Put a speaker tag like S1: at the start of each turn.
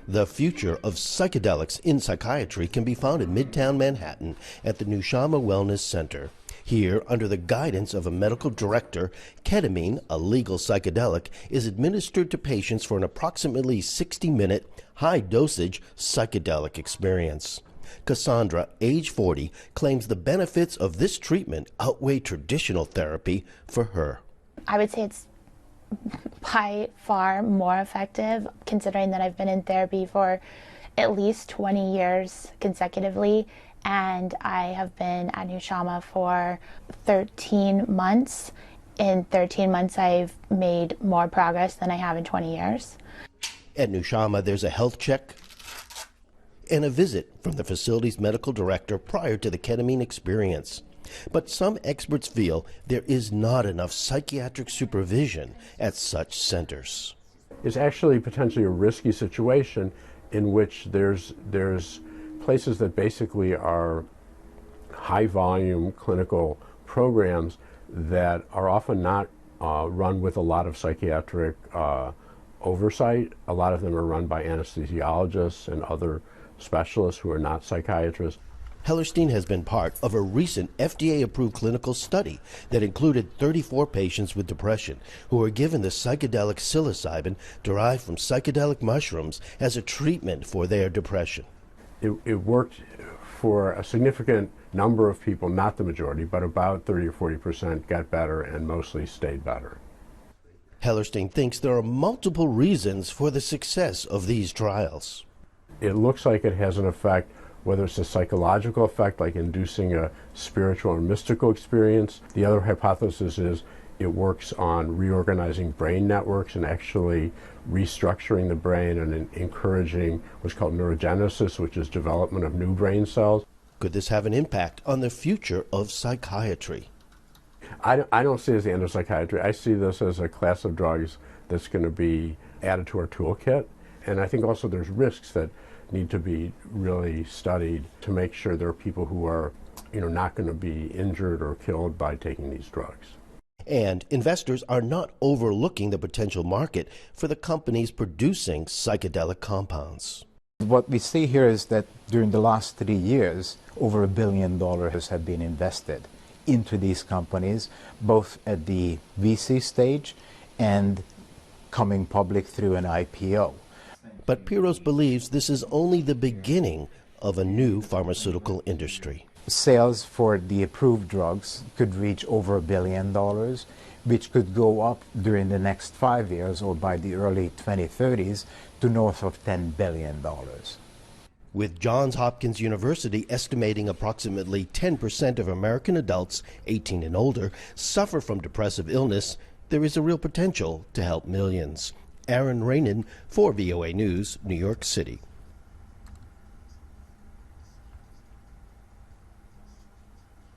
S1: The future of psychedelics in psychiatry can be found in Midtown Manhattan at the Nushama Wellness Center. Here, under the guidance of a medical director, ketamine, a legal psychedelic, is administered to patients for an approximately 60-minute, high-dosage psychedelic experience. Cassandra, age 40, claims the benefits of this treatment outweigh traditional therapy for her.
S2: I would say it's by far more effective, considering that I've been in therapy for at least 20 years consecutively, and I have been at Nushama for 13 months. In 13 months, I've made more progress than I have in 20 years.
S1: At Nushama, there's a health check and a visit from the facility's medical director prior to the ketamine experience. But some experts feel there is not enough psychiatric supervision at such centers.
S3: It's actually potentially a risky situation in which there's places that basically are high-volume clinical programs that are often not run with a lot of psychiatric oversight. A lot of them are run by anesthesiologists and other specialists who are not psychiatrists.
S1: Hellerstein has been part of a recent FDA-approved clinical study that included 34 patients with depression who were given the psychedelic psilocybin derived from psychedelic mushrooms as a treatment for their depression.
S3: It worked for a significant number of people, not the majority, but about 30 or 40% got better and mostly stayed better.
S1: Hellerstein thinks there are multiple reasons for the success of these trials.
S3: It looks like it has an effect, whether it's a psychological effect, like inducing a spiritual or mystical experience. The other hypothesis is it works on reorganizing brain networks and actually restructuring the brain and encouraging what's called neurogenesis, which is development of new brain cells.
S1: Could this have an impact on the future of psychiatry?
S3: I don't see it as the end of psychiatry. I see this as a class of drugs that's going to be added to our toolkit. And I think also there's risks that need to be really studied to make sure there are people who are, not going to be injured or killed by taking these drugs.
S1: And investors are not overlooking the potential market for the companies producing psychedelic compounds.
S4: What we see here is that during the last 3 years, over $1 billion have been invested into these companies, both at the VC stage and coming public through an IPO.
S1: But Piros believes this is only the beginning of a new pharmaceutical industry.
S4: Sales for the approved drugs could reach over $1 billion, which could go up during the next 5 years or by the early 2030s to north of $10 billion.
S1: With Johns Hopkins University estimating approximately 10% of American adults 18 and older suffer from depressive illness, there is a real potential to help millions. Aron Ranen for VOA News, New York City.